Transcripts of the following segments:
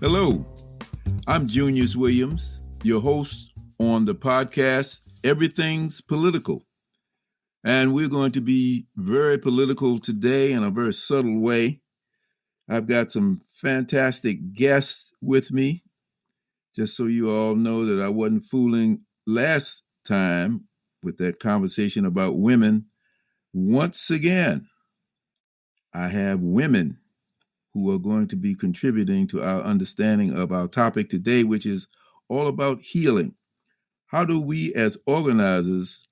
Hello, I'm Junius Williams, your host on the podcast, Everything's Political. And we're going to be very political today in a very subtle way. I've got some fantastic guests with me, just so you all know that I wasn't fooling last time with that conversation about women. Once again, I have women who are going to be contributing to our understanding of our topic today, which is all about healing. How do we as organizers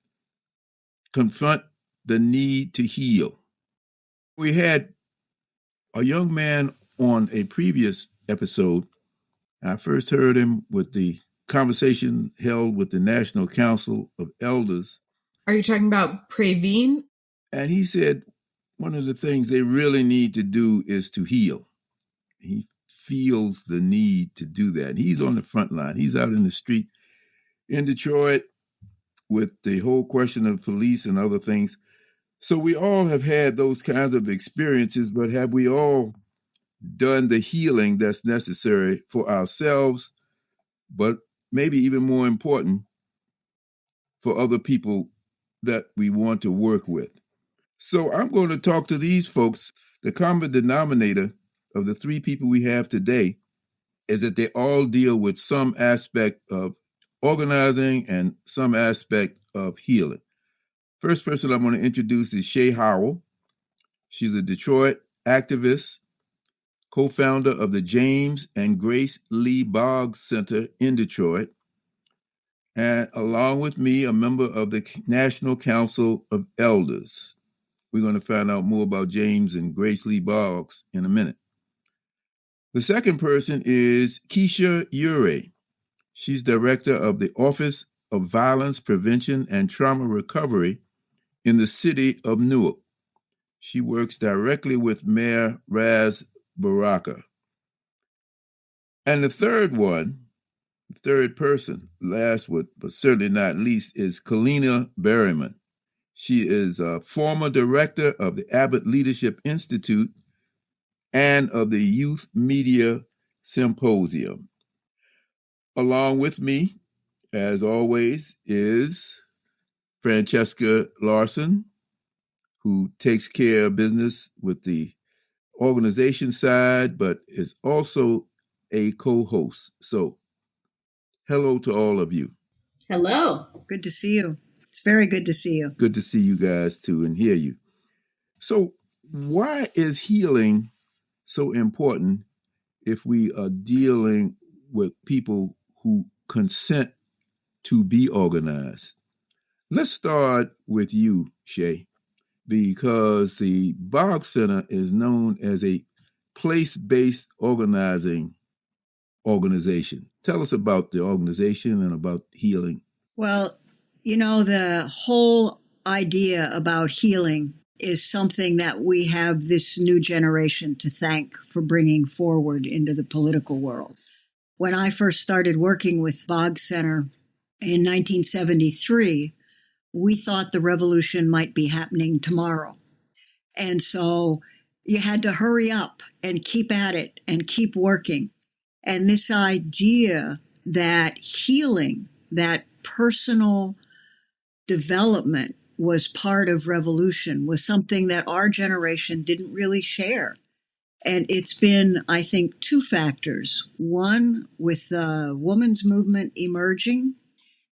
confront the need to heal? We had a young man on a previous episode. I first heard him with the conversation held with the National Council of Elders. Are you talking about Praveen? And he said one of the things they really need to do is to heal. He feels the need to do that. He's on the front line. He's out in the street in Detroit with the whole question of police and other things. So we all have had those kinds of experiences, but have we all done the healing that's necessary for ourselves, but maybe even more important, for other people that we want to work with? So I'm going to talk to these folks. The common denominator of the three people we have today is that they all deal with some aspect of organizing and some aspect of healing. First person I'm going to introduce is Shay Howell. She's a Detroit activist, co-founder of the James and Grace Lee Boggs Center in Detroit, and along with me, a member of the National Council of Elders. We're going to find out more about James and Grace Lee Boggs in a minute. The second person is Keisha Ure. She's director of the Office of Violence Prevention and Trauma Recovery in the city of Newark. She works directly with Mayor Raz Baraka. And the third person, last but certainly not least, is Kalina Berryman. She is a former director of the Abbott Leadership Institute and of the Youth Media Symposium. Along with me, as always, is Francesca Larson, who takes care of business with the organization side, but is also a co-host. So, hello to all of you. Hello. Good to see you. It's very good to see you. Good to see you guys too and hear you. So, why is healing so important if we are dealing with people who consent to be organized? Let's start with you, Shay, because the Boggs Center is known as a place-based organization. Tell us about the organization and about healing. Well, the whole idea about healing is something that we have this new generation to thank for bringing forward into the political world. When I first started working with Boggs Center in 1973, we thought the revolution might be happening tomorrow. And so you had to hurry up and keep at it and keep working. And this idea that healing, that personal development was part of revolution was something that our generation didn't really share. And it's been, I think, two factors. One, with the women's movement emerging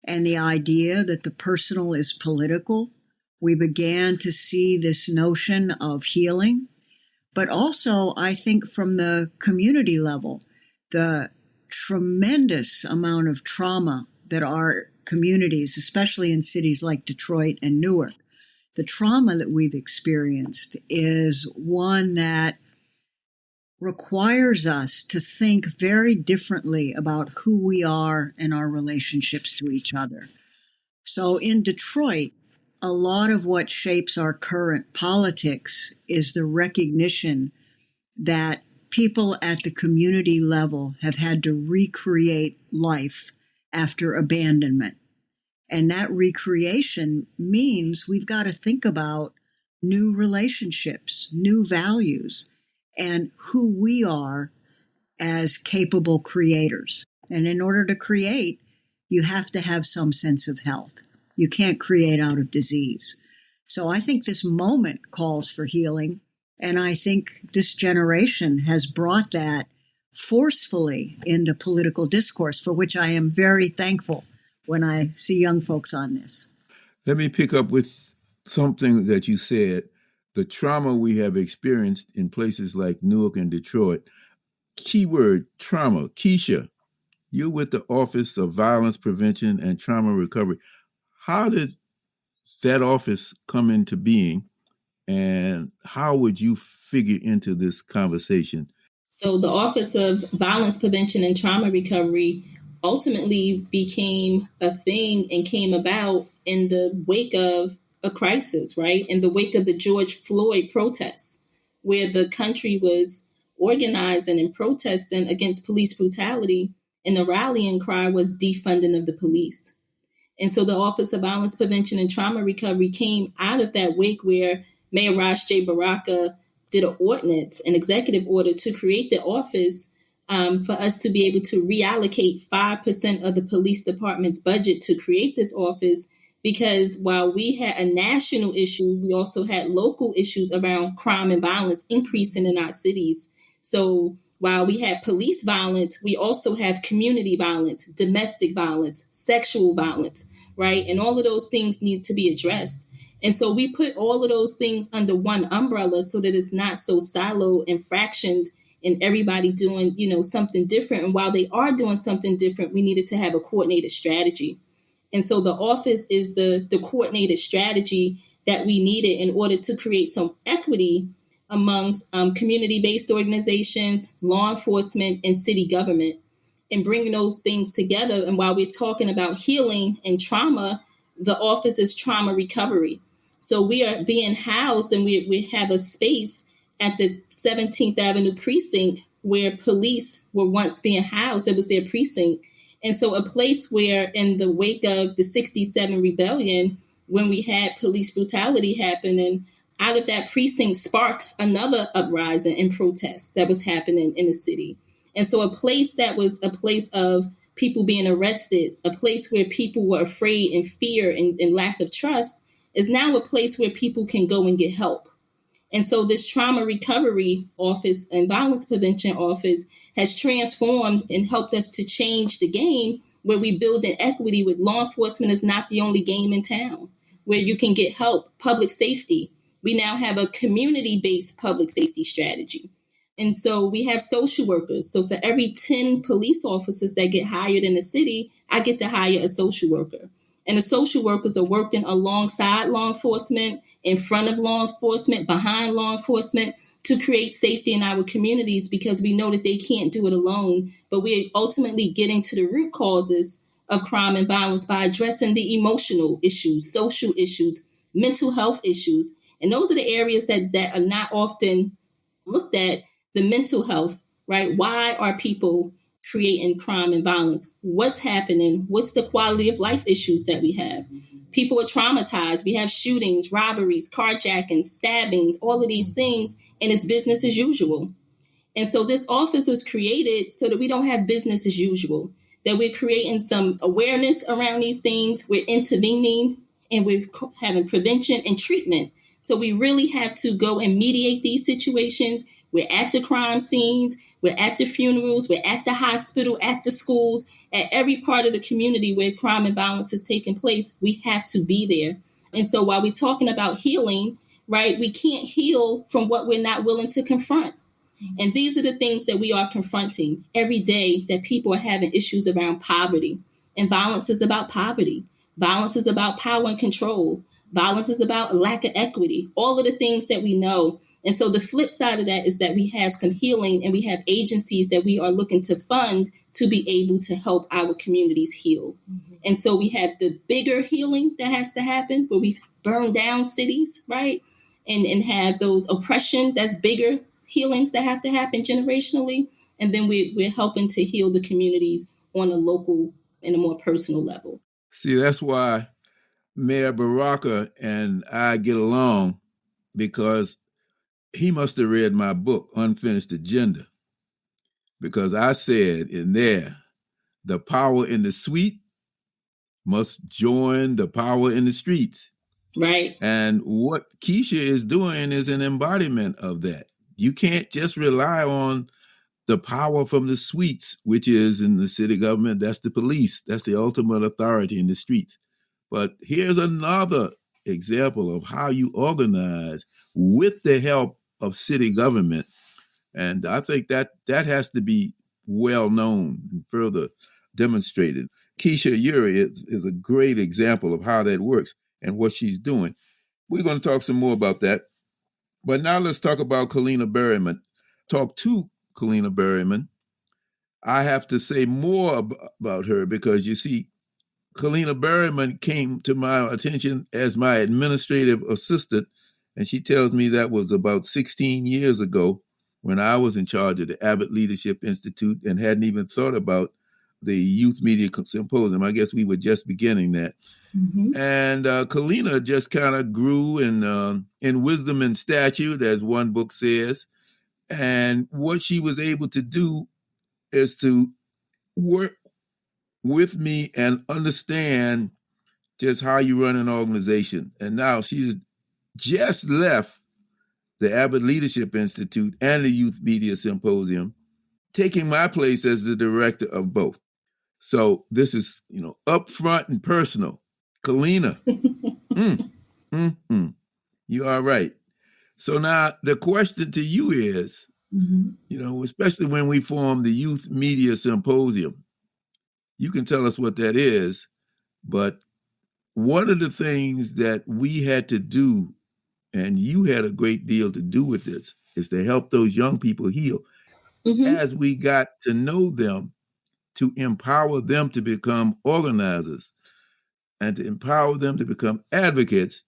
and the idea that the personal is political, we began to see this notion of healing. But also, I think from the community level, the tremendous amount of trauma that our communities, especially in cities like Detroit and Newark, the trauma that we've experienced is one that requires us to think very differently about who we are and our relationships to each other. So in Detroit, a lot of what shapes our current politics is the recognition that people at the community level have had to recreate life after abandonment. And that recreation means we've got to think about new relationships, new values, and who we are as capable creators. And in order to create, you have to have some sense of health. You can't create out of disease. So I think this moment calls for healing. And I think this generation has brought that forcefully into political discourse, for which I am very thankful when I see young folks on this. Let me pick up with something that you said. The trauma we have experienced in places like Newark and Detroit. Keyword trauma. Keisha, you're with the Office of Violence Prevention and Trauma Recovery. How did that office come into being, and how would you figure into this conversation? So the Office of Violence Prevention and Trauma Recovery ultimately became a thing and came about in the wake of a crisis, right? In the wake of the George Floyd protests, where the country was organizing and protesting against police brutality, and the rallying cry was defunding of the police. And so the Office of Violence Prevention and Trauma Recovery came out of that wake, where Mayor Raj J. Baraka did an ordinance, an executive order to create the office for us to be able to reallocate 5% of the police department's budget to create this office. Because while we had a national issue, we also had local issues around crime and violence increasing in our cities. So while we have police violence, we also have community violence, domestic violence, sexual violence, right? And all of those things need to be addressed. And so we put all of those things under one umbrella so that it's not so siloed and fractioned and everybody doing, something different. And while they are doing something different, we needed to have a coordinated strategy. And so the office is the coordinated strategy that we needed in order to create some equity amongst community-based organizations, law enforcement, and city government, and bringing those things together. And while we're talking about healing and trauma, the office is trauma recovery. So we are being housed, and we have a space at the 17th Avenue precinct where police were once being housed. It was their precinct. And so a place where in the wake of the 67 rebellion, when we had police brutality happen, and out of that precinct sparked another uprising and protest that was happening in the city. And so a place that was a place of people being arrested, a place where people were afraid and fear and lack of trust, is now a place where people can go and get help. And so this trauma recovery office and violence prevention office has transformed and helped us to change the game, where we build an equity with law enforcement is not the only game in town, where you can get help, public safety. We now have a community-based public safety strategy. And so we have social workers. So for every 10 police officers that get hired in the city, I get to hire a social worker. And the social workers are working alongside law enforcement, in front of law enforcement, behind law enforcement, to create safety in our communities, because we know that they can't do it alone. But we're ultimately getting to the root causes of crime and violence by addressing the emotional issues, social issues, mental health issues. And those are the areas that are not often looked at. The mental health, right? Why are people creating crime and violence? What's happening? What's the quality of life issues that we have? People are traumatized. We have shootings, robberies, carjackings, stabbings, all of these things, and it's business as usual. And so this office was created so that we don't have business as usual, that we're creating some awareness around these things, we're intervening, and we're having prevention and treatment. So we really have to go and mediate these situations. We're at the crime scenes, we're at the funerals, we're at the hospital, at the schools, at every part of the community where crime and violence is taking place. We have to be there. And so while we're talking about healing, right, we can't heal from what we're not willing to confront. And these are the things that we are confronting every day, that people are having issues around poverty. And violence is about poverty. Violence is about power and control. Violence is about lack of equity, all of the things that we know. And so the flip side of that is that we have some healing, and we have agencies that we are looking to fund to be able to help our communities heal. Mm-hmm. And so we have the bigger healing that has to happen, where we burn down cities, right? And have those oppression, that's bigger healings that have to happen generationally. And then we're helping to heal the communities on a local and a more personal level. See, that's why Mayor Baraka and I get along, because he must have read my book, Unfinished Agenda. because I said in there, the power in the suite must join the power in the streets. Right. And what Keisha is doing is an embodiment of that. You can't just rely on the power from the suites, which is in the city government. That's the police. That's the ultimate authority in the streets. But here's another example of how you organize with the help of city government. And I think that has to be well known and further demonstrated. Keisha Yuri is a great example of how that works and what she's doing. We're going to talk some more about that. But now let's talk about Kalina Berryman. Talk to Kalina Berryman. I have to say more about her because, you see, Kalina Berryman came to my attention as my administrative assistant, and she tells me that was about 16 years ago when I was in charge of the Abbott Leadership Institute and hadn't even thought about the Youth Media Symposium. I guess we were just beginning that. Mm-hmm. And Kalina just kind of grew in wisdom and stature, as one book says. And what she was able to do is to work with me and understand just how you run an organization. And now she's just left the Abbott Leadership Institute and the Youth Media Symposium, taking my place as the director of both. So this is, upfront and personal. Kalina, you are right. So now the question to you is, especially when we formed the Youth Media Symposium, you can tell us what that is, but one of the things that we had to do, and you had a great deal to do with this, is to help those young people heal. As we got to know them, to empower them to become organizers and to empower them to become advocates,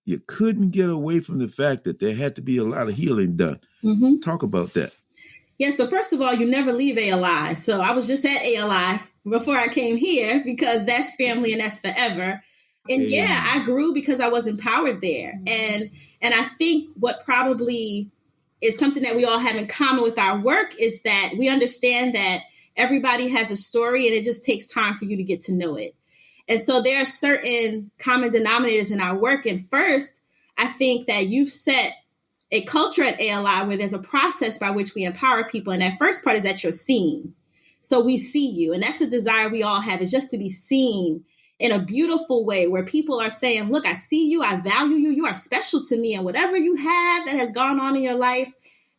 you couldn't get away from the fact that there had to be a lot of healing done. Talk about that. Yeah, so first of all, you never leave ALI. So I was just at ALI before I came here because that's family and that's forever. And yeah, I grew because I was empowered there. And I think what probably is something that we all have in common with our work is that we understand that everybody has a story and it just takes time for you to get to know it. And so there are certain common denominators in our work. And first, I think that you've set a culture at ALI where there's a process by which we empower people. And that first part is that you're seen. So we see you. And that's a desire we all have, is just to be seen in a beautiful way where people are saying, look, I see you, I value you, you are special to me. And whatever you have that has gone on in your life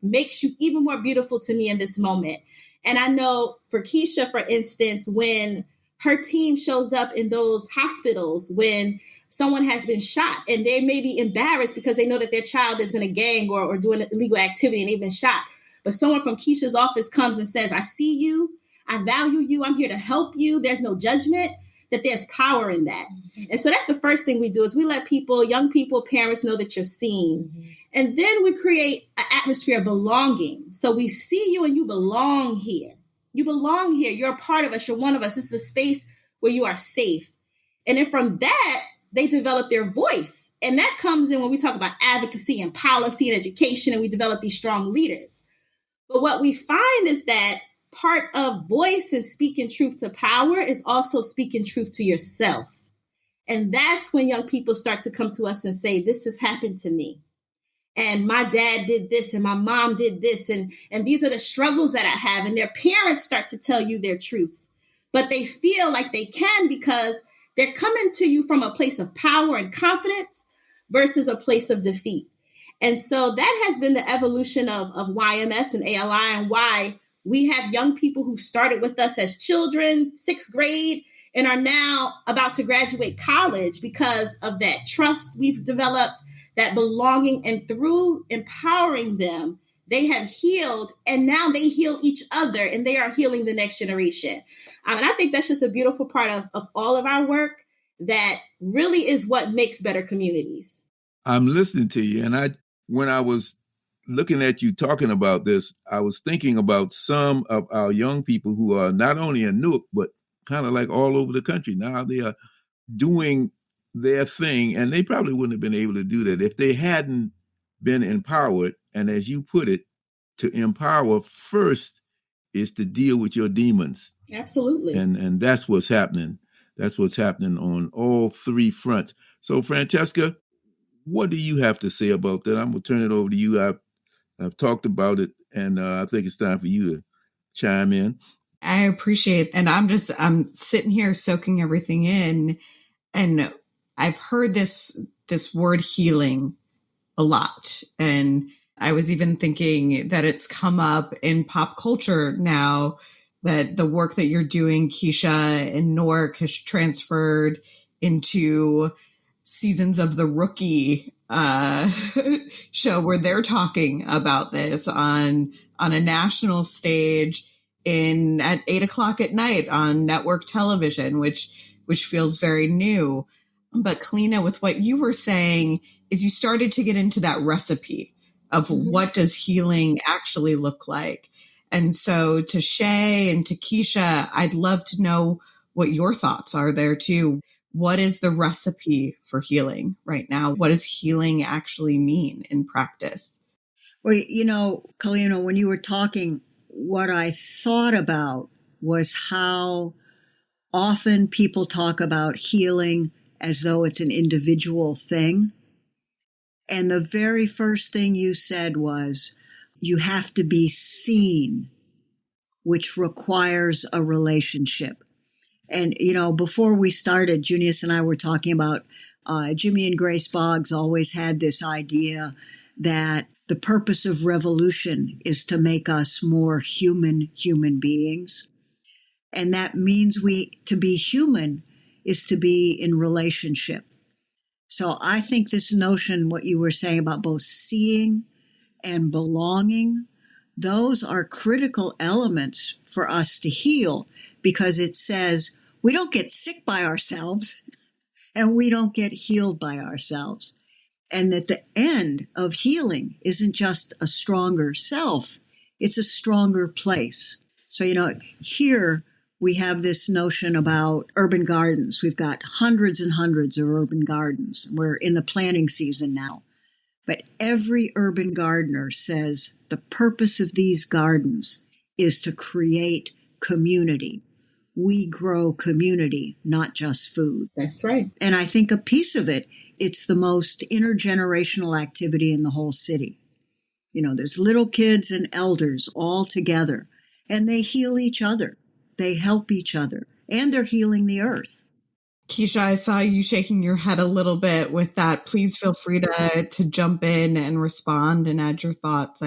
makes you even more beautiful to me in this moment. And I know for Keisha, for instance, when her team shows up in those hospitals, when someone has been shot and they may be embarrassed because they know that their child is in a gang or doing an illegal activity and they've been shot. But someone from Keisha's office comes and says, I see you, I value you, I'm here to help you, there's no judgment, that there's power in that. And so that's the first thing we do is we let people, young people, parents know that you're seen. And then we create an atmosphere of belonging. So we see you and you belong here. You belong here. You're a part of us. You're one of us. This is a space where you are safe. And then from that, they develop their voice. And that comes in when we talk about advocacy and policy and education, and we develop these strong leaders. But what we find is that part of voice and speaking truth to power is also speaking truth to yourself. And that's when young people start to come to us and say, this has happened to me. And my dad did this and my mom did this. And these are the struggles that I have. And their parents start to tell you their truths. But they feel like they can because they're coming to you from a place of power and confidence versus a place of defeat. And so that has been the evolution of YMS and ALI, and why we have young people who started with us as children, 6th grade, and are now about to graduate college because of that trust we've developed, that belonging, and through empowering them, they have healed, and now they heal each other, and they are healing the next generation. And I think that's just a beautiful part of all of our work that really is what makes better communities. I'm listening to you, and when I was looking at you talking about this, I was thinking about some of our young people who are not only in Newark, but kind of like all over the country. Now they are doing their thing, and they probably wouldn't have been able to do that if they hadn't been empowered. And as you put it, to empower first is to deal with your demons. Absolutely. And that's what's happening. That's what's happening on all three fronts. So, Francesca, what do you have to say about that? I'm going to turn it over to you. I've talked about it, and I think it's time for you to chime in. I appreciate, and I'm sitting here soaking everything in, and I've heard this word healing a lot. And I was even thinking that it's come up in pop culture now, that the work that you're doing, Keisha, in Newark has transferred into seasons of The Rookie show where they're talking about this on a national stage at 8:00 at night on network television, which feels very new. But Kalina, with what you were saying, is you started to get into that recipe of what does healing actually look like. And so to Shay and to Keisha, I'd love to know what your thoughts are there too. What is the recipe for healing right now? What does healing actually mean in practice? Well, Kalina, when you were talking, what I thought about was how often people talk about healing as though it's an individual thing. And the very first thing you said was, you have to be seen, which requires a relationship. And, before we started, Junius and I were talking about Jimmy and Grace Boggs always had this idea that the purpose of revolution is to make us more human beings. And that means to be human is to be in relationship. So I think this notion, what you were saying about both seeing and belonging, those are critical elements for us to heal, because it says we don't get sick by ourselves and we don't get healed by ourselves. And that the end of healing isn't just a stronger self, it's a stronger place. So, here we have this notion about urban gardens. We've got hundreds and hundreds of urban gardens. We're in the planting season now. But every urban gardener says the purpose of these gardens is to create community. We grow community, not just food. That's right. And I think a piece of it, it's the most intergenerational activity in the whole city. There's little kids and elders all together, and they heal each other. They help each other, and they're healing the earth. Keisha, I saw you shaking your head a little bit with that. Please feel free to jump in and respond and add your thoughts.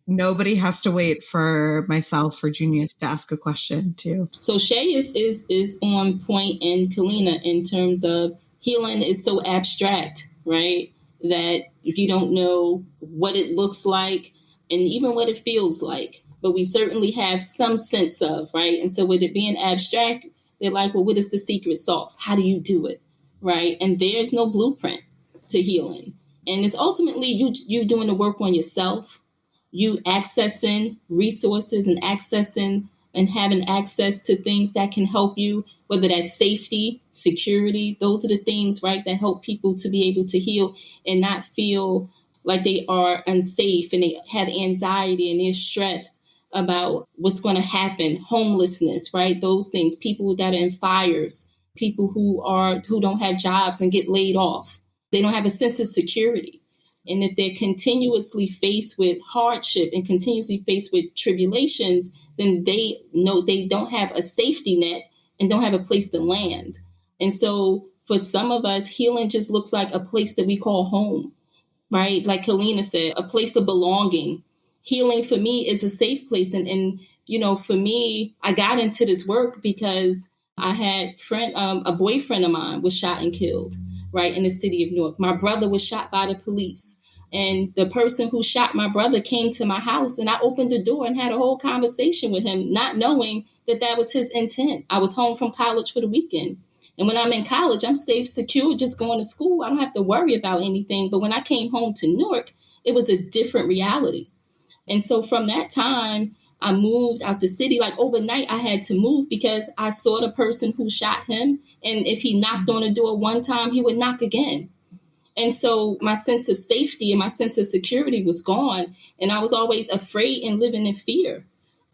Nobody has to wait for myself or Junius to ask a question too. So Shay is on point, and Kalina, in terms of healing is so abstract, right? That if you don't know what it looks like and even what it feels like, but we certainly have some sense of, right? And so with it being abstract, they're like, well, what is the secret sauce? How do you do it, right? And there's no blueprint to healing. And it's ultimately you doing the work on yourself, you accessing resources and accessing and having access to things that can help you, whether that's safety, security. Those are the things, right, that help people to be able to heal and not feel like they are unsafe and they have anxiety and they're stressed about what's going to happen, homelessness, right? Those things, people that are in fires, people who don't have jobs and get laid off. They don't have a sense of security. And if they're continuously faced with hardship and continuously faced with tribulations, then they know they don't have a safety net and don't have a place to land. And so for some of us, healing just looks like a place that we call home, right? Like Kalina said, a place of belonging. Healing for me is a safe place. And for me, I got into this work because I had a boyfriend of mine was shot and killed, right, in the city of Newark. My brother was shot by the police. And the person who shot my brother came to my house, and I opened the door and had a whole conversation with him, not knowing that was his intent. I was home from college for the weekend. And when I'm in college, I'm safe, secure, just going to school. I don't have to worry about anything. But when I came home to Newark, it was a different reality. And so from that time, I moved out the city. Like overnight, I had to move because I saw the person who shot him. And if he knocked on the door one time, he would knock again. And so my sense of safety and my sense of security was gone. And I was always afraid and living in fear.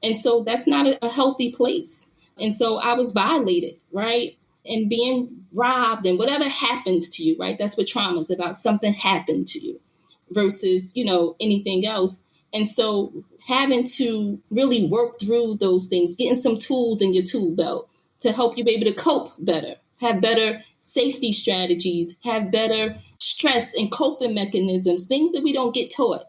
And so that's not a healthy place. And so I was violated, right? And being robbed and whatever happens to you, right? That's what trauma is about. Something happened to you versus, anything else. And so having to really work through those things, getting some tools in your tool belt to help you be able to cope better, have better safety strategies, have better stress and coping mechanisms, things that we don't get taught,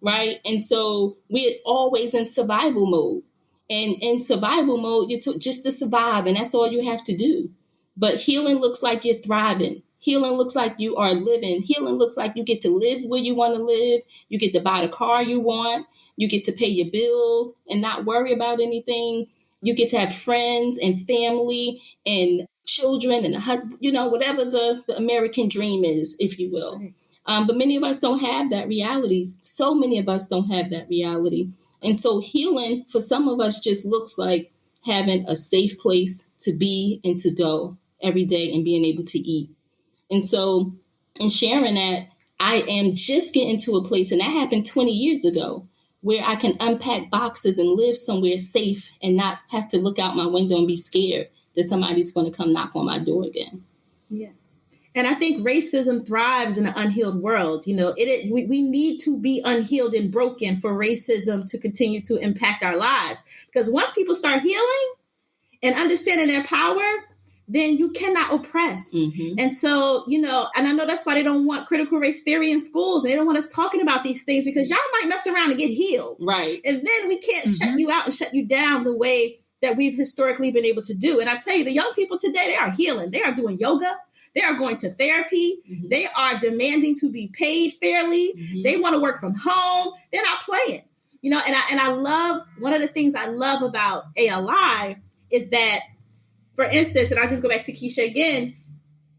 right? And so we're always in survival mode. And in survival mode, you're just to survive, and that's all you have to do. But healing looks like you're thriving. Healing looks like you are living. Healing looks like you get to live where you want to live. You get to buy the car you want. You get to pay your bills and not worry about anything. You get to have friends and family and children and, whatever the American dream is, if you will. But many of us don't have that reality. So many of us don't have that reality. And so healing for some of us just looks like having a safe place to be and to go every day and being able to eat. And so in sharing that, I am just getting to a place, and that happened 20 years ago, where I can unpack boxes and live somewhere safe and not have to look out my window and be scared that somebody's going to come knock on my door again. Yeah. And I think racism thrives in an unhealed world. We need to be unhealed and broken for racism to continue to impact our lives. Because once people start healing and understanding their power, then you cannot oppress. Mm-hmm. And so, and I know that's why they don't want critical race theory in schools. They don't want us talking about these things because y'all might mess around and get healed. Right. And then we can't shut you out and shut you down the way that we've historically been able to do. And I tell you, the young people today, they are healing. They are doing yoga. They are going to therapy. Mm-hmm. They are demanding to be paid fairly. Mm-hmm. They want to work from home. They're not playing, and I love, one of the things I love about ALI is that, for instance, and I'll just go back to Keisha again,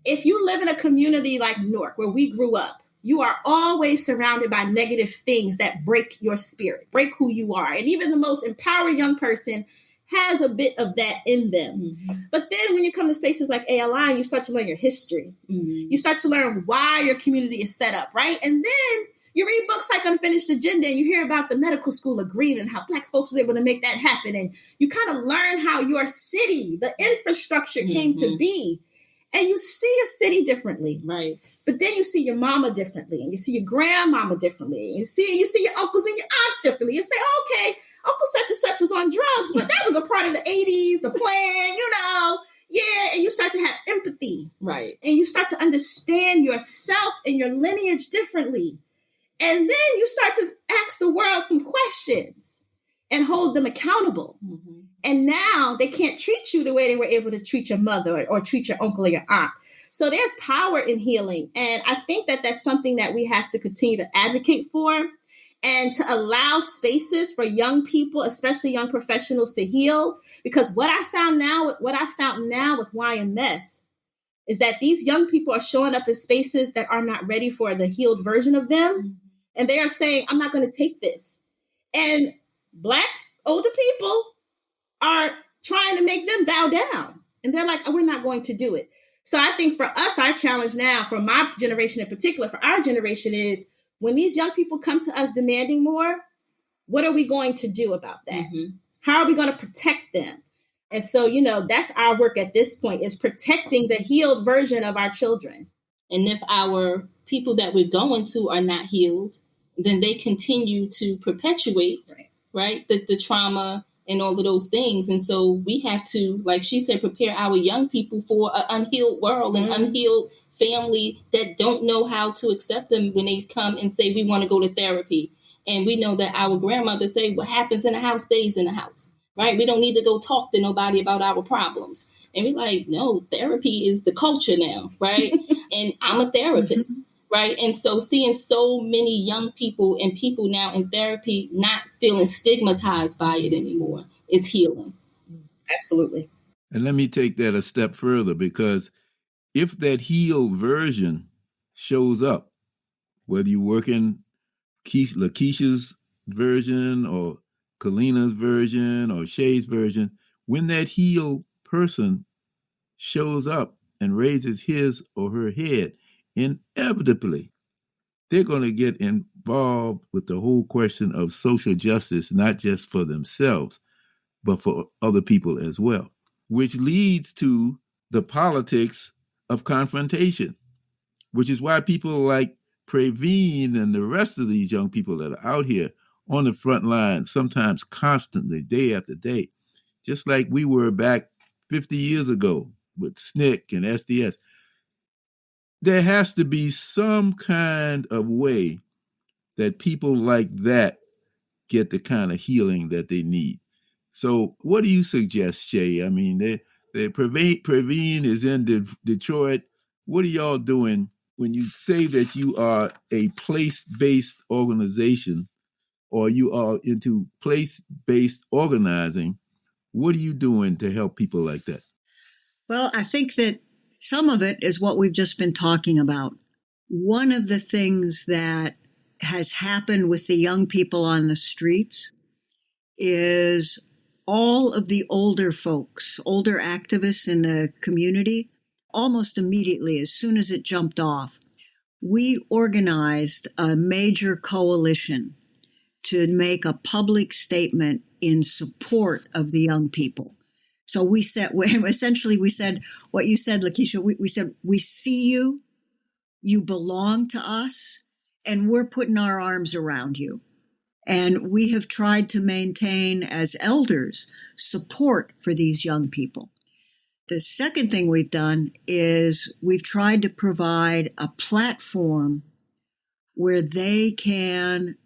if you live in a community like Newark, where we grew up, you are always surrounded by negative things that break your spirit, break who you are. And even the most empowered young person has a bit of that in them. Mm-hmm. But then when you come to spaces like ALI, you start to learn your history. Mm-hmm. You start to learn why your community is set up, right? And then you read books like Unfinished Agenda, and you hear about the medical school agreement and how Black folks was able to make that happen. And you kind of learn how your city, the infrastructure came to be. And you see your city differently. Right. But then you see your mama differently, and you see your grandmama differently. And you see your uncles and your aunts differently. You say, okay, Uncle such and such was on drugs, but that was a part of the 80s, the plan, Yeah, and you start to have empathy. Right. And you start to understand yourself and your lineage differently. And then you start to ask the world some questions and hold them accountable. Mm-hmm. And now they can't treat you the way they were able to treat your mother or treat your uncle or your aunt. So there's power in healing. And I think that that's something that we have to continue to advocate for, and to allow spaces for young people, especially young professionals, to heal. Because what I found now with YMS is that these young people are showing up in spaces that are not ready for the healed version of them. Mm-hmm. And they are saying, I'm not going to take this. And Black older people are trying to make them bow down. And they're like, oh, we're not going to do it. So I think for us, our challenge now, for my generation in particular, for our generation, is when these young people come to us demanding more, what are we going to do about that? Mm-hmm. How are we going to protect them? And so, that's our work at this point, is protecting the healed version of our children. And if our people that we're going to are not healed, then they continue to perpetuate, right? The trauma and all of those things. And so we have to, like she said, prepare our young people for an unhealed world and unhealed family that don't know how to accept them when they come and say, we want to go to therapy. And we know that our grandmothers say, what happens in the house stays in the house, right? We don't need to go talk to nobody about our problems. And we're like, no, therapy is the culture now, right? And I'm a therapist, right? And so seeing so many young people and people now in therapy not feeling stigmatized by it anymore is healing. Absolutely. And let me take that a step further, because if that healed version shows up, whether you work in Lakeisha's version or Kalina's version or Shay's version, when that healed person shows up and raises his or her head, inevitably, they're going to get involved with the whole question of social justice, not just for themselves, but for other people as well, which leads to the politics of confrontation, which is why people like Praveen and the rest of these young people that are out here on the front line, sometimes constantly, day after day, just like we were back 50 years ago with SNCC and SDS. There has to be some kind of way that people like that get the kind of healing that they need. So what do you suggest, Shay? I mean, Praveen is in Detroit. What are y'all doing when you say that you are a place-based organization or you are into place-based organizing? What are you doing to help people like that? Well, I think that some of it is what we've just been talking about. One of the things that has happened with the young people on the streets is all of the older folks, older activists in the community, almost immediately, as soon as it jumped off, we organized a major coalition to make a public statement in support of the young people. So we said, essentially, we said what you said, Lakeisha. We said, we see you, you belong to us, and we're putting our arms around you. And we have tried to maintain, as elders, support for these young people. The second thing we've done is we've tried to provide a platform where they can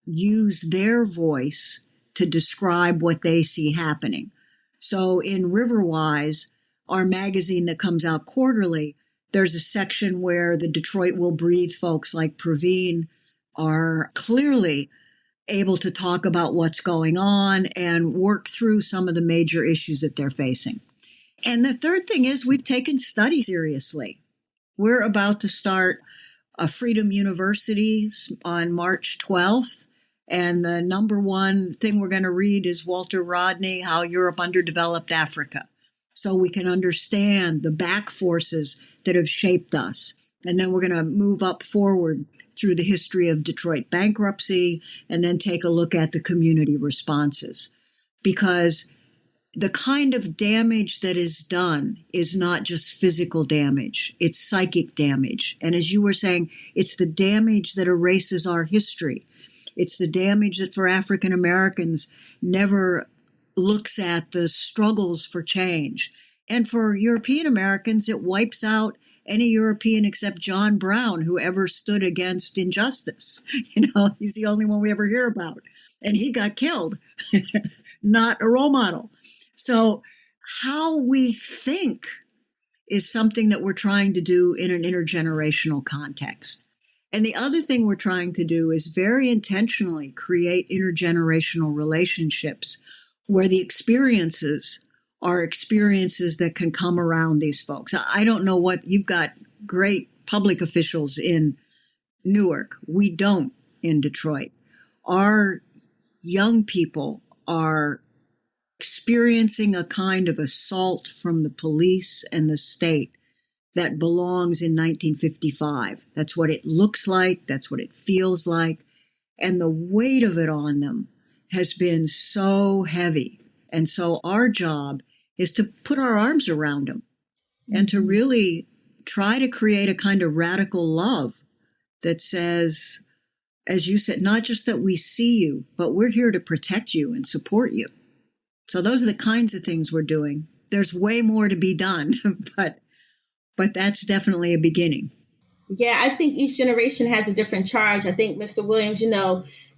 use their voice to describe what they see happening. So in Riverwise, our magazine that comes out quarterly, there's a section where the Detroit Will Breathe folks like Praveen are clearly able to talk about what's going on and work through some of the major issues that they're facing. And the third thing is we've taken study seriously. We're about to start a Freedom University on March 12th. And the number one thing we're going to read is Walter Rodney, How Europe Underdeveloped Africa, so we can understand the back forces that have shaped us. And then we're going to move up forward through the history of Detroit bankruptcy and then take a look at the community responses. Because the kind of damage that is done is not just physical damage, it's psychic damage. And as you were saying, it's the damage that erases our history. It's the damage that for African Americans never looks at the struggles for change. And for European Americans, it wipes out any European except John Brown who ever stood against injustice. You know, he's the only one we ever hear about. And he got killed, not a role model. So how we think is something that we're trying to do in an intergenerational context. And the other thing we're trying to do is very intentionally create intergenerational relationships where the experiences are experiences that can come around these folks. I don't know what, you've got great public officials in Newark. We don't in Detroit. Our young people are experiencing a kind of assault from the police and the state that belongs in 1955. That's what it looks like. That's what it feels like. And the weight of it on them has been so heavy. And so our job is to put our arms around them and to really try to create a kind of radical love that says, as you said, not just that we see you, but we're here to protect you and support you. So those are the kinds of things we're doing. There's way more to be done, but that's definitely a beginning. Yeah, I think each generation has a different charge. I think, Mr. Williams,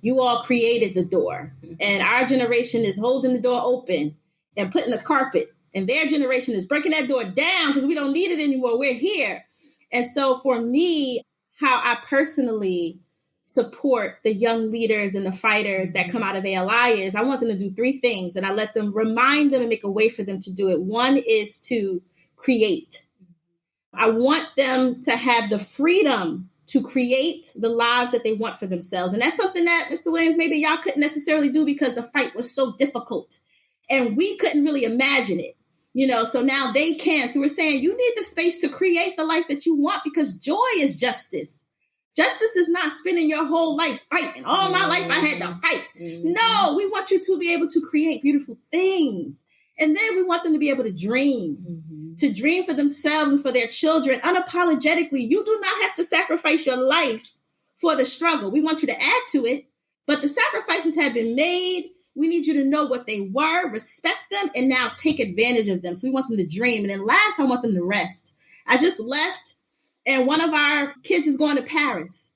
you all created the door, and our generation is holding the door open and putting a carpet, and their generation is breaking that door down because we don't need it anymore. We're here. And so for me, how I personally support the young leaders and the fighters that come out of ALI is I want them to do three things, and I let them remind them and make a way for them to do it. One is to create. I want them to have the freedom to create the lives that they want for themselves. And that's something that, Mr. Williams, maybe y'all couldn't necessarily do because the fight was so difficult and we couldn't really imagine it, so now they can. So we're saying you need the space to create the life that you want because joy is justice. Justice is not spending your whole life fighting. All my life I had to fight. No, we want you to be able to create beautiful things. And then we want them to be able to dream for themselves and for their children unapologetically. You do not have to sacrifice your life for the struggle. We want you to add to it, but the sacrifices have been made. We need you to know what they were, respect them, and now take advantage of them. So we want them to dream. And then last, I want them to rest. I just left, and one of our kids is going to Paris.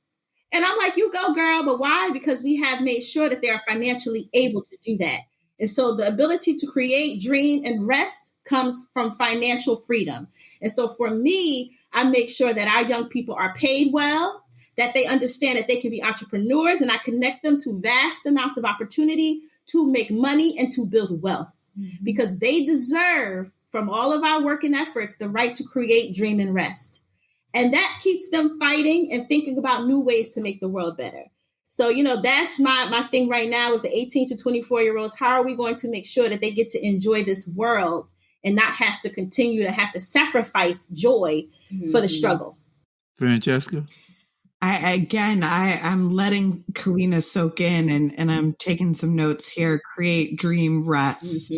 And I'm like, you go, girl. But why? Because we have made sure that they are financially able to do that. And so the ability to create, dream, and rest comes from financial freedom. And so for me, I make sure that our young people are paid well, that they understand that they can be entrepreneurs, and I connect them to vast amounts of opportunity to make money and to build wealth, because they deserve, from all of our work and efforts, the right to create, dream, and rest. And that keeps them fighting and thinking about new ways to make the world better. So, that's my thing right now is the 18 to 24-year-olds. How are we going to make sure that they get to enjoy this world and not have to continue to have to sacrifice joy for the struggle? Francesca? I'm letting Kalina soak in, and I'm taking some notes here. Create, dream, rest.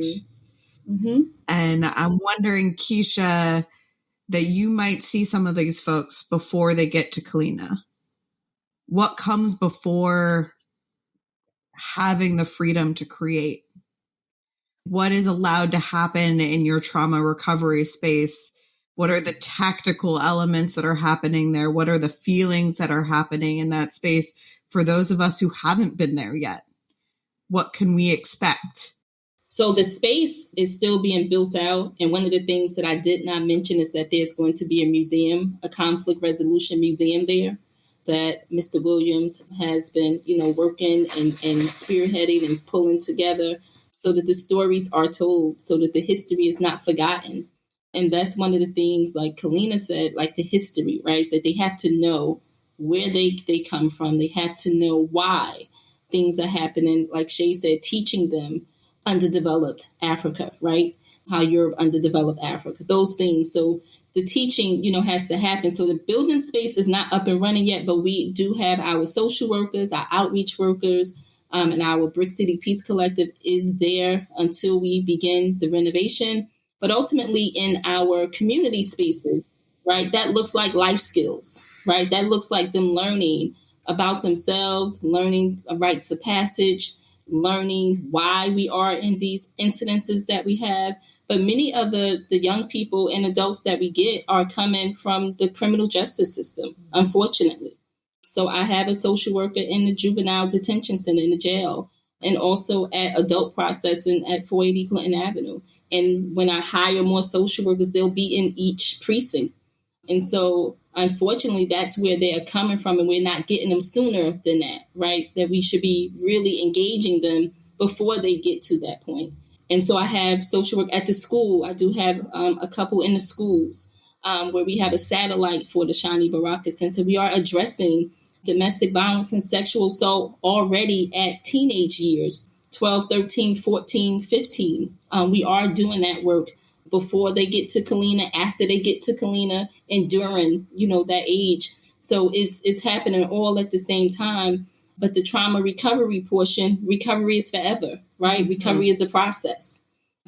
And I'm wondering, Keisha, that you might see some of these folks before they get to Kalina. What comes before having the freedom to create? What is allowed to happen in your trauma recovery space? What are the tactical elements that are happening there? What are the feelings that are happening in that space for those of us who haven't been there yet? What can we expect? So the space is still being built out. And one of the things that I did not mention is that there's going to be a museum, a conflict resolution museum there that Mr. Williams has been, working and spearheading and pulling together so that the stories are told, so that the history is not forgotten. And that's one of the things, like Kalina said, like the history, right? That they have to know where they come from. They have to know why things are happening. Like Shay said, teaching them underdeveloped Africa, right? How Europe underdeveloped Africa, those things. So the teaching, has to happen. So the building space is not up and running yet, but we do have our social workers, our outreach workers, and our Brick City Peace Collective is there until we begin the renovation. But ultimately in our community spaces, right, that looks like life skills, right? That looks like them learning about themselves, learning rites of passage, learning why we are in these incidences that we have. But many of the young people and adults that we get are coming from the criminal justice system, unfortunately. So I have a social worker in the juvenile detention center in the jail, and also at adult processing at 480 Clinton Avenue. And when I hire more social workers, they'll be in each precinct. And so, unfortunately, that's where they're coming from, and we're not getting them sooner than that, right? That we should be really engaging them before they get to that point. And so I have social work at the school. I do have a couple in the schools where we have a satellite for the Shani Baraka Center. We are addressing domestic violence and sexual assault already at teenage years, 12, 13, 14, 15. We are doing that work before they get to Kalina, after they get to Kalina, and during, that age. So it's happening all at the same time. But the trauma recovery portion, recovery is forever, right? Recovery is a process.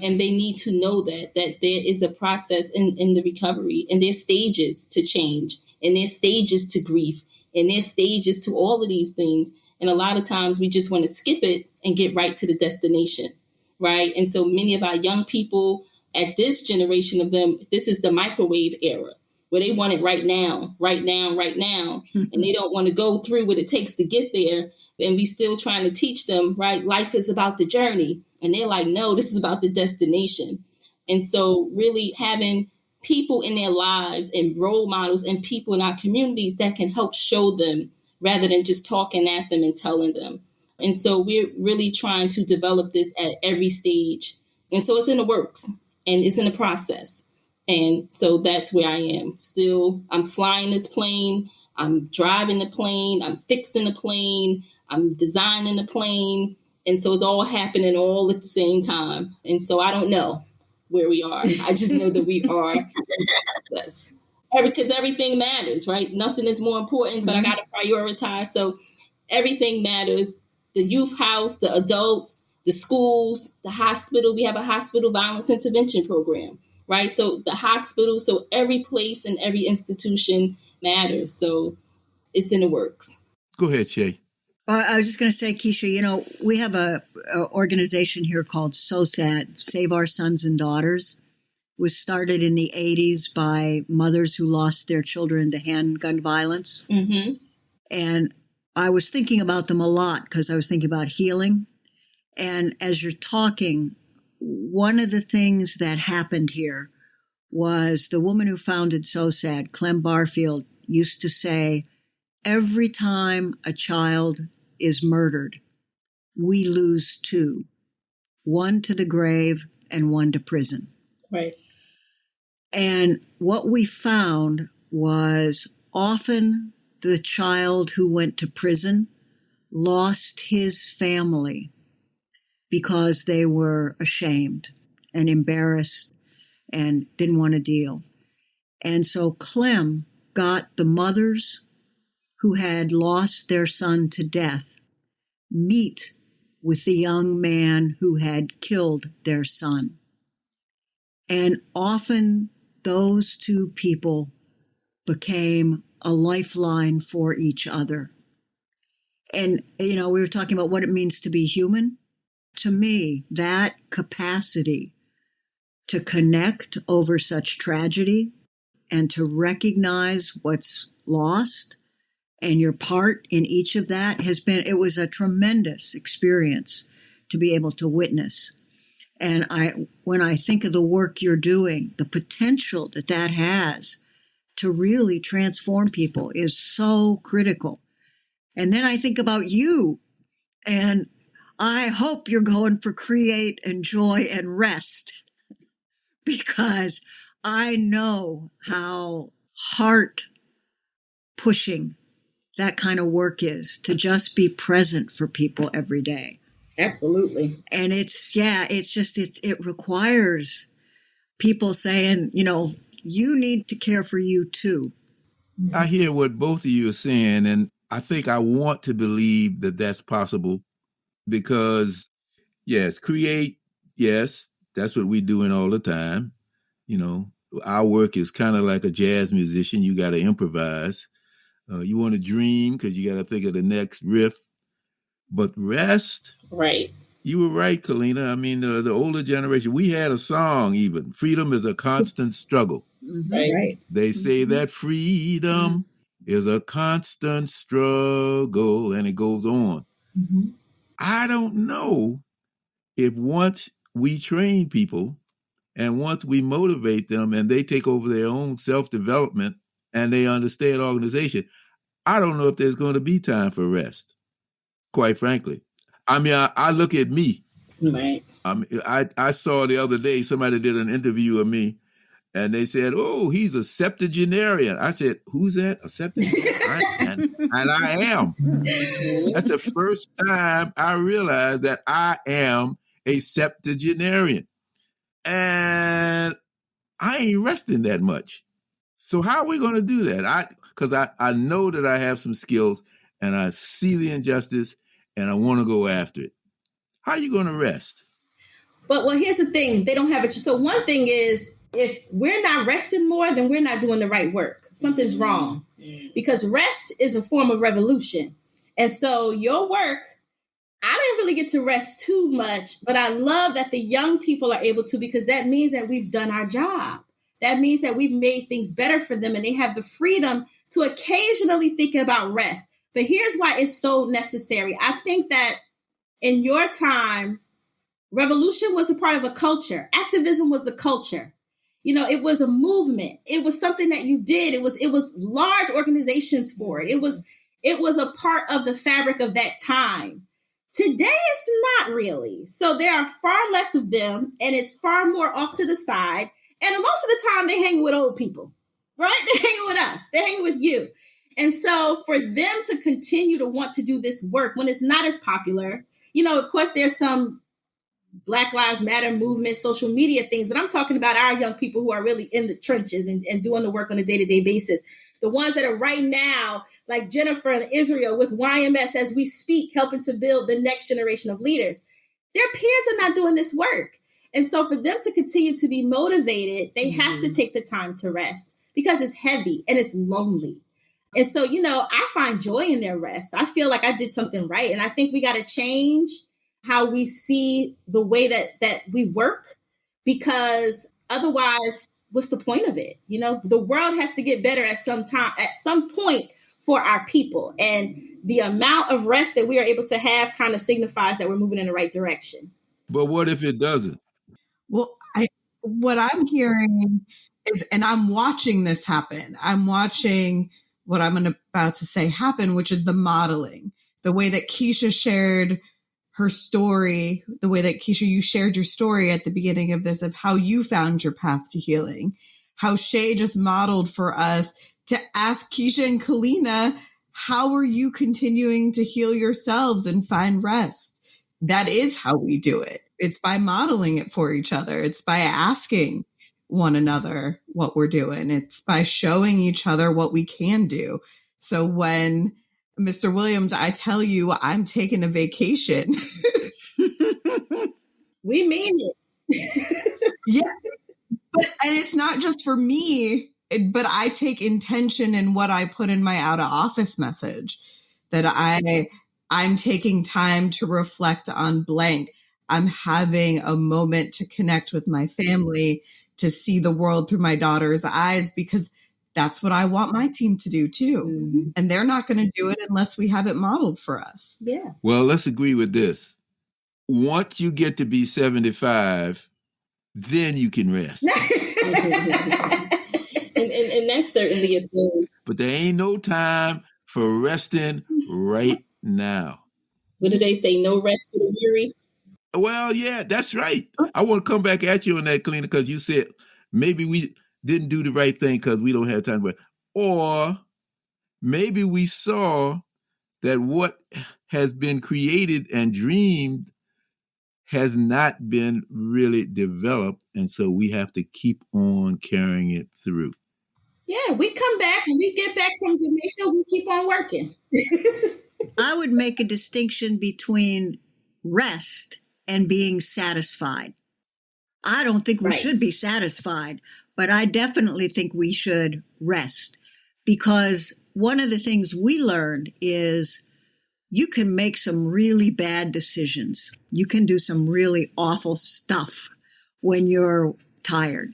And they need to know that there is a process in the recovery, and there's stages to change, and there's stages to grief, and there's stages to all of these things. And a lot of times we just want to skip it and get right to the destination, right? And so many of our young people at this generation of them, this is the microwave era, where they want it right now, right now, right now. And they don't want to go through what it takes to get there. And we still trying to teach them, right? Life is about the journey. And they're like, no, this is about the destination. And so really having people in their lives and role models and people in our communities that can help show them rather than just talking at them and telling them. And so we're really trying to develop this at every stage. And so it's in the works and it's in the process. And so that's where I am. Still, I'm flying this plane. I'm driving the plane. I'm fixing the plane. I'm designing the plane. And so it's all happening all at the same time. And so I don't know where we are. I just know that we are in the process. Because everything matters, right? Nothing is more important, but I got to prioritize. So everything matters. The youth house, the adults, the schools, the hospital. We have a hospital violence intervention program, right? So the hospital, so every place and every institution matters. So it's in the works. Go ahead, Shay. I was just going to say, Keisha, we have a organization here called SOSAD, Save Our Sons and Daughters. It was started in the 80s by mothers who lost their children to handgun violence. Mm-hmm. And I was thinking about them a lot because I was thinking about healing. And as you're talking, one of the things that happened here was the woman who founded SOSAD, Clem Barfield, used to say, every time a child is murdered, we lose two, one to the grave and one to prison. Right. And what we found was often the child who went to prison lost his family because they were ashamed and embarrassed and didn't want to deal. And so Clem got the mothers who had lost their son to death meet with the young man who had killed their son. And often those two people became a lifeline for each other. And, we were talking about what it means to be human. To me, that capacity to connect over such tragedy and to recognize what's lost and your part in each of that it was a tremendous experience to be able to witness. And when I think of the work you're doing, the potential that has to really transform people is so critical. And then I think about you, and I hope you're going for create and joy and rest, because I know how heart pushing that kind of work is, to just be present for people every day. Absolutely. And it requires people saying, you need to care for you too. I hear what both of you are saying, and I think I want to believe that that's possible because, yes, create, yes, that's what we're doing all the time. Our work is kind of like a jazz musician. You got to improvise. You want to dream because you got to think of the next riff. But rest, right? You were right, Kalina. I mean, the older generation, we had a song even. Freedom is a constant struggle. Right. They say that freedom is a constant struggle, and it goes on. Mm-hmm. I don't know if once we train people and once we motivate them and they take over their own self-development and they understand organization, I don't know if there's going to be time for rest, quite frankly. I mean, I look at me. Right. I saw the other day, somebody did an interview of me, and they said, oh, he's a septuagenarian. I said, who's that? A septuagenarian? and I am. That's the first time I realized that I am a septuagenarian. And I ain't resting that much. So how are we going to do that? Because I know that I have some skills, and I see the injustice, and I want to go after it. How are you going to rest? But here's the thing. They don't have it. So one thing is, if we're not resting more, then we're not doing the right work. Something's wrong, because rest is a form of revolution. And so your work, I didn't really get to rest too much, but I love that the young people are able to, because that means that we've done our job. That means that we've made things better for them, and they have the freedom to occasionally think about rest. But here's why it's so necessary. I think that in your time, revolution was a part of a culture. Activism was the culture. It was a movement. It was something that you did. It was large organizations for it. It was a part of the fabric of that time. Today, it's not really. So there are far less of them, and it's far more off to the side. And most of the time, they hang with old people, right? They're hanging with us. They're hanging with you. And so for them to continue to want to do this work when it's not as popular, of course, there's some Black Lives Matter movement, social media things, but I'm talking about our young people who are really in the trenches and doing the work on a day-to-day basis. The ones that are right now, like Jennifer and Israel with YMS as we speak, helping to build the next generation of leaders. Their peers are not doing this work. And so for them to continue to be motivated, they have to take the time to rest because it's heavy and it's lonely. And so, I find joy in their rest. I feel like I did something right. And I think we got to change how we see the way that we work, because otherwise, what's the point of it? The world has to get better at some point for our people. And the amount of rest that we are able to have kind of signifies that we're moving in the right direction. But what if it doesn't? Well, what I'm hearing is, and I'm watching this happen. I'm watching what I'm about to say happen, which is the modeling, the way that Keisha shared her story, the way that Keisha, you shared your story at the beginning of this, of how you found your path to healing, how Shay just modeled for us to ask Keisha and Kalina, how are you continuing to heal yourselves and find rest? That is how we do it. It's by modeling it for each other. It's by asking one another what we're doing. It's by showing each other what we can do. So when Mr. Williams, I tell you, I'm taking a vacation. We mean it. Yeah. And it's not just for me, but I take intention in what I put in my out of office message, that I'm taking time to reflect on blank. I'm having a moment to connect with my family, to see the world through my daughter's eyes, because that's what I want my team to do too. Mm-hmm. And they're not going to do it unless we have it modeled for us. Yeah. Well, let's agree with this. Once you get to be 75, then you can rest. and that's certainly a thing. But there ain't no time for resting right now. What do they say? No rest for the weary? Well, yeah, that's right. I want to come back at you on that, Kalina, because you said maybe we didn't do the right thing because we don't have time to rest. Or maybe we saw that what has been created and dreamed has not been really developed, and so we have to keep on carrying it through. Yeah, we come back and we get back from Jamaica, we keep on working. I would make a distinction between rest and being satisfied. I don't think we should be satisfied, but I definitely think we should rest, because one of the things we learned is you can make some really bad decisions. You can do some really awful stuff when you're tired.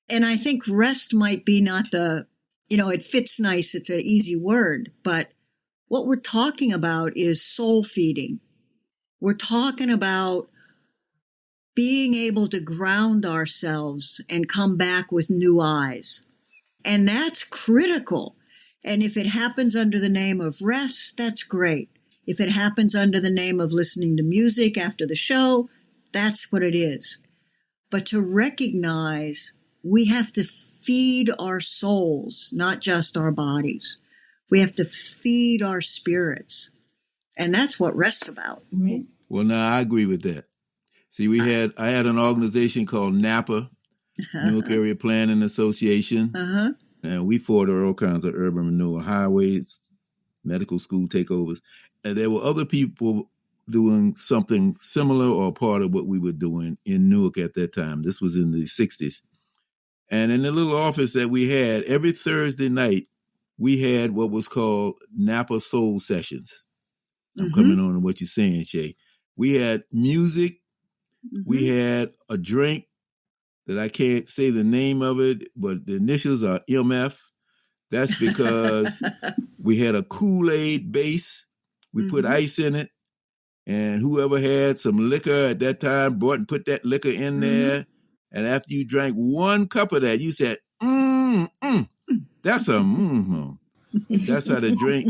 And I think rest might be not it fits nice. It's an easy word, but what we're talking about is soul feeding. We're talking about being able to ground ourselves and come back with new eyes. And that's critical. And if it happens under the name of rest, that's great. If it happens under the name of listening to music after the show, that's what it is. But to recognize we have to feed our souls, not just our bodies. We have to feed our spirits. And that's what rest's about. Mm-hmm. Well, now I agree with that. See, I had an organization called NAPA, Newark Area Planning Association, and we fought all kinds of urban renewal, highways, medical school takeovers. And there were other people doing something similar or part of what we were doing in Newark at that time. This was in the 60s. And in the little office that we had, every Thursday night, we had what was called Napa Soul Sessions. I'm coming on to what you're saying, Shay. We had music. We had a drink that I can't say the name of it, but the initials are MF. That's because we had a Kool-Aid base. We put ice in it. And whoever had some liquor at that time brought and put that liquor in there. And after you drank one cup of that, you said, that's a That's how the drink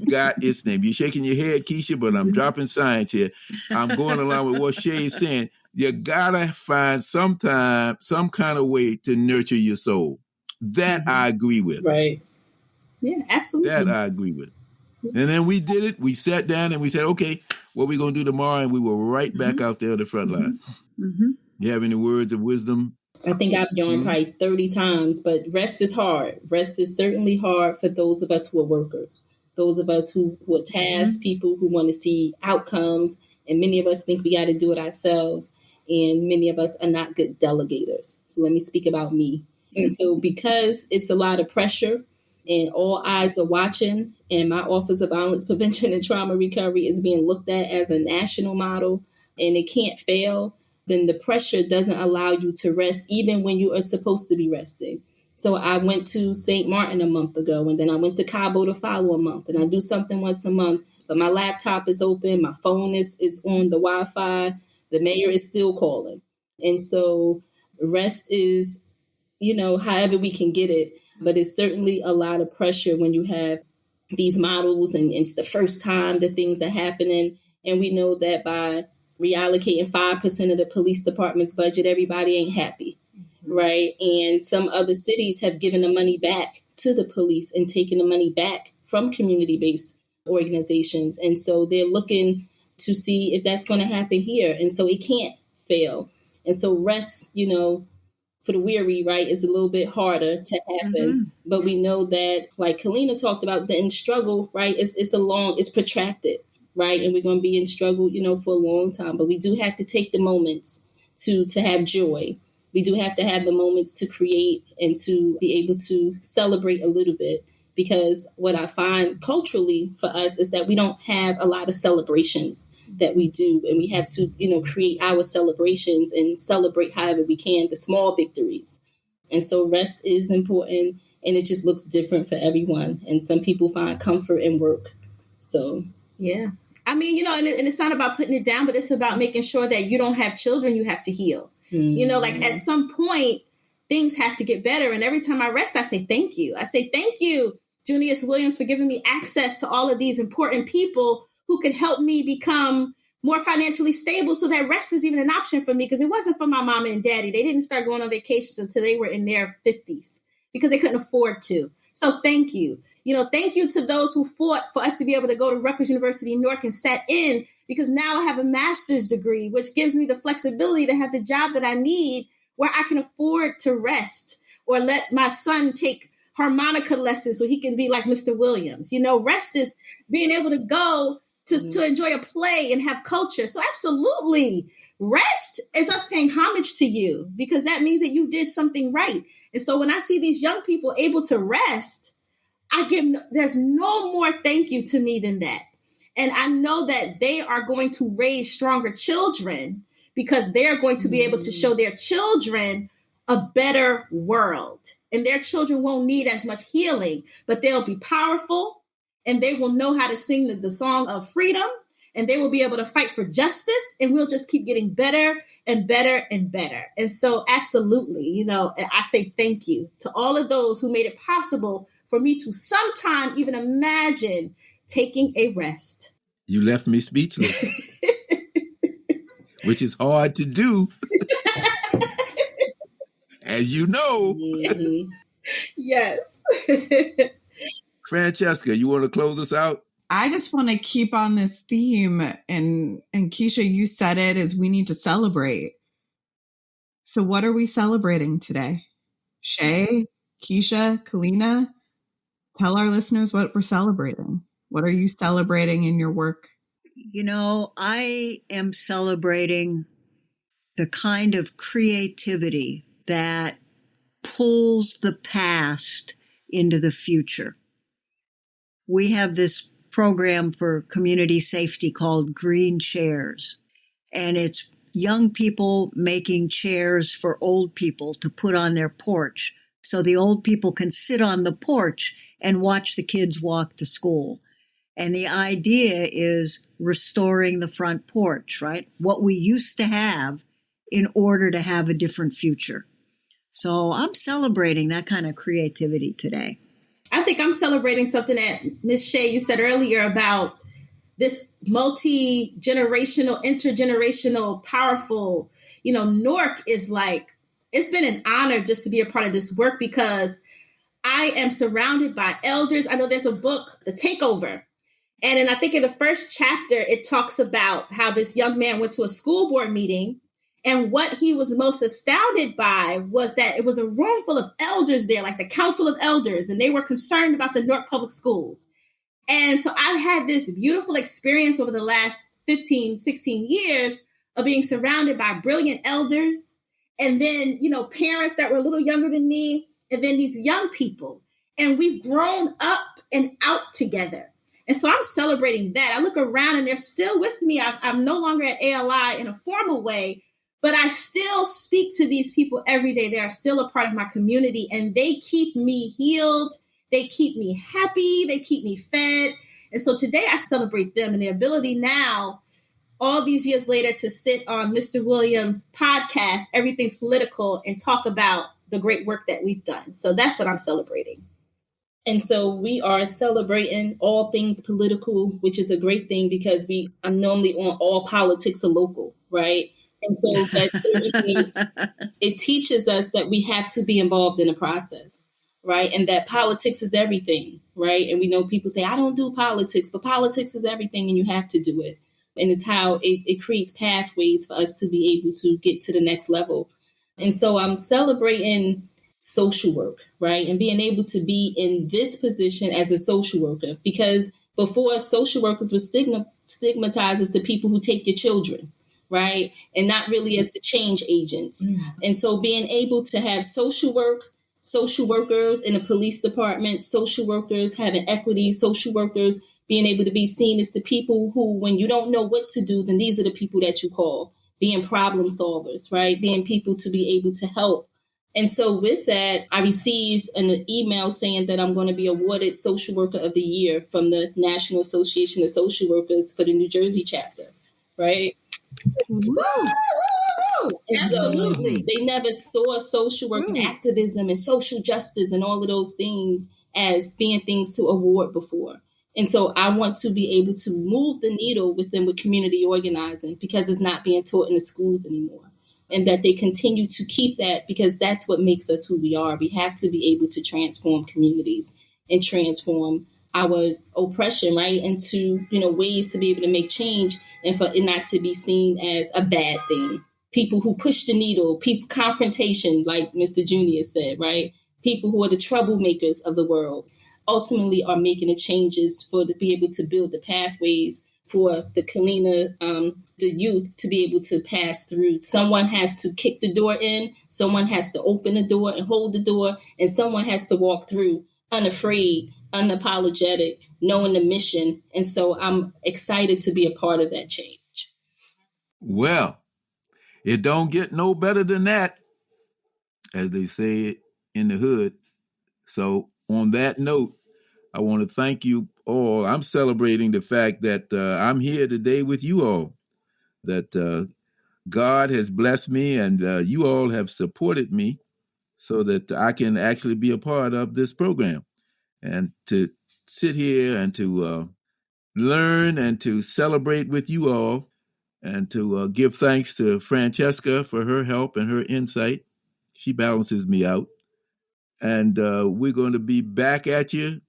got its name. You're shaking your head, Keisha, but I'm dropping science here. I'm going along with what Shay's saying. You gotta find some kind of way to nurture your soul. That I agree with. Right. Yeah, absolutely. That I agree with. And then we did it. We sat down and we said, okay, what we're going to do tomorrow, and we were right back out there on the front line. Mm-hmm. You have any words of wisdom? I think I've yawned probably 30 times, but rest is hard. Rest is certainly hard for those of us who are workers, those of us who are task people who want to see outcomes. And many of us think we got to do it ourselves. And many of us are not good delegators. So let me speak about me. And so because it's a lot of pressure and all eyes are watching, and my Office of Violence Prevention and Trauma Recovery is being looked at as a national model, and it can't fail, then the pressure doesn't allow you to rest even when you are supposed to be resting. So I went to St. Martin a month ago, and then I went to Cabo to follow a month, and I do something once a month, but my laptop is open, my phone is on the Wi-Fi, the mayor is still calling. And so rest is, however we can get it, but it's certainly a lot of pressure when you have these models and it's the first time that things are happening. And we know that by reallocating 5% of the police department's budget, everybody ain't happy, right? And some other cities have given the money back to the police and taken the money back from community-based organizations. And so they're looking to see if that's going to happen here. And so it can't fail. And so rest, for the weary, right, is a little bit harder to happen. But we know that, like Kalina talked about, the struggle, right, it's protracted, right? And we're going to be in struggle, for a long time. But we do have to take the moments to have joy. We do have to have the moments to create and to be able to celebrate a little bit. Because what I find culturally for us is that we don't have a lot of celebrations that we do. And we have to, create our celebrations and celebrate however we can, the small victories. And so rest is important, and it just looks different for everyone. And some people find comfort in work. So, yeah. I mean, and it's not about putting it down, but it's about making sure that you don't have children you have to heal. Like at some point, things have to get better. And every time I rest, I say, thank you. I say, thank you, Junius Williams, for giving me access to all of these important people who can help me become more financially stable so that rest is even an option for me, because it wasn't for my mama and daddy. They didn't start going on vacations until they were in their 50s because they couldn't afford to. So thank you. Thank you to those who fought for us to be able to go to Rutgers University in Newark and sat in, because now I have a master's degree, which gives me the flexibility to have the job that I need where I can afford to rest or let my son take harmonica lessons so he can be like Mr. Williams. Rest is being able to go to enjoy a play and have culture. So absolutely, rest is us paying homage to you, because that means that you did something right. And so when I see these young people able to rest, there's no more thank you to me than that. And I know that they are going to raise stronger children, because they're going to be able to show their children a better world. And their children won't need as much healing, but they'll be powerful, and they will know how to sing the song of freedom, and they will be able to fight for justice, and we'll just keep getting better and better and better. And so absolutely, I say thank you to all of those who made it possible for me to sometime even imagine taking a rest. You left me speechless, which is hard to do, as you know. Yes. Francesca, you want to close us out? I just want to keep on this theme, and Keisha, you said it, is we need to celebrate. So what are we celebrating today? Shay, Keisha, Kalina, tell our listeners what we're celebrating. What are you celebrating in your work? I am celebrating the kind of creativity that pulls the past into the future. We have this program for community safety called Green Chairs, and it's young people making chairs for old people to put on their porch so the old people can sit on the porch and watch the kids walk to school. And the idea is restoring the front porch, right? What we used to have in order to have a different future. So I'm celebrating that kind of creativity today. I think I'm celebrating something that Ms. Shea, you said earlier about this multi-generational, intergenerational, powerful, Newark is it's been an honor just to be a part of this work, because I am surrounded by elders. I know there's a book, The Takeover, And then I think in the first chapter, it talks about how this young man went to a school board meeting. And what he was most astounded by was that it was a room full of elders there, like the Council of Elders, and they were concerned about the Newark Public Schools. And so I've had this beautiful experience over the last 15, 16 years of being surrounded by brilliant elders, and then, parents that were a little younger than me, and then these young people. And we've grown up and out together. And so I'm celebrating that. I look around and they're still with me. I'm no longer at ALI in a formal way, but I still speak to these people every day. They are still a part of my community, and they keep me healed. They keep me happy. They keep me fed. And so today I celebrate them and the ability now, all these years later, to sit on Mr. Williams' podcast, Everything's Political, and talk about the great work that we've done. So that's what I'm celebrating. And so we are celebrating all things political, which is a great thing because we are normally on all politics are local, right? And so it teaches us that we have to be involved in the process, right? And that politics is everything, right? And we know people say, I don't do politics, but politics is everything and you have to do it. And it's how it creates pathways for us to be able to get to the next level. And so I'm celebrating social work, right? And being able to be in this position as a social worker, because before social workers were stigmatized as the people who take your children, right? And not really as the change agents. Mm. And so being able to have social workers in the police department, social workers having equity, social workers being able to be seen as the people who, when you don't know what to do, then these are the people that you call, being problem solvers, right? Being people to be able to help. And so with that, I received an email saying that I'm going to be awarded Social Worker of the Year from the National Association of Social Workers for the New Jersey chapter, right? Woo! Absolutely. They never saw social work and activism and social justice and all of those things as being things to award before. And so I want to be able to move the needle with community organizing because it's not being taught in the schools anymore. And that they continue to keep that because that's what makes us who we are. We have to be able to transform communities and transform our oppression, right, into, ways to be able to make change and for it not to be seen as a bad thing. People who push the needle, confrontation, like Mr. Junius said, right? People who are the troublemakers of the world ultimately are making the changes to be able to build the pathways for the Kalina, the youth to be able to pass through. Someone has to kick the door in, someone has to open the door and hold the door, and someone has to walk through unafraid, unapologetic, knowing the mission. And so I'm excited to be a part of that change. Well, it don't get no better than that, as they say in the hood. So on that note, I want to thank you all. I'm celebrating the fact that I'm here today with you all, that God has blessed me and you all have supported me so that I can actually be a part of this program and to sit here and to learn and to celebrate with you all and to give thanks to Francesca for her help and her insight. She balances me out. And we're going to be back at you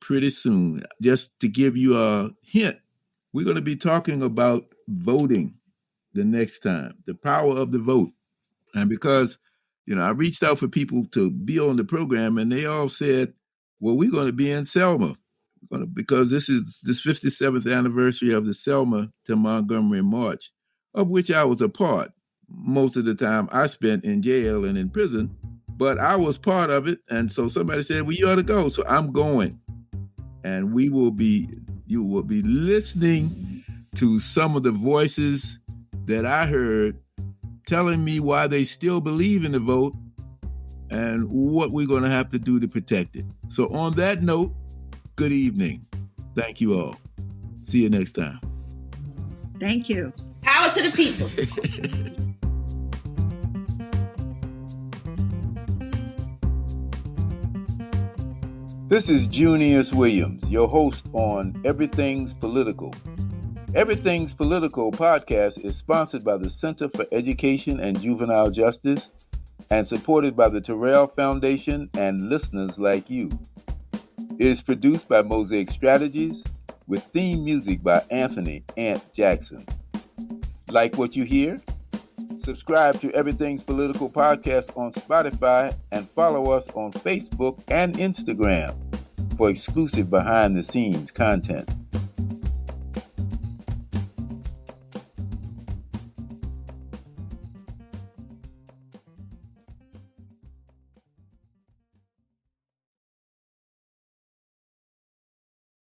pretty soon. Just to give you a hint, we're going to be talking about voting the next time, the power of the vote. And because, I reached out for people to be on the program and they all said, well, we're going to be in Selma because this is this 57th anniversary of the Selma to Montgomery March, of which I was a part. Most of the time I spent in jail and in prison, but I was part of it. And so somebody said, well, you ought to go. So I'm going. And you will be listening to some of the voices that I heard telling me why they still believe in the vote and what we're going to have to do to protect it. So on that note, good evening. Thank you all. See you next time. Thank you. Power to the people. This is Junius Williams, your host on Everything's Political. Everything's Political podcast is sponsored by the Center for Education and Juvenile Justice and supported by the Terrell Foundation and listeners like you. It is produced by Mosaic Strategies with theme music by Anthony Ant Jackson. Like what you hear? Subscribe to Everything's Political Podcast on Spotify and follow us on Facebook and Instagram for exclusive behind-the-scenes content.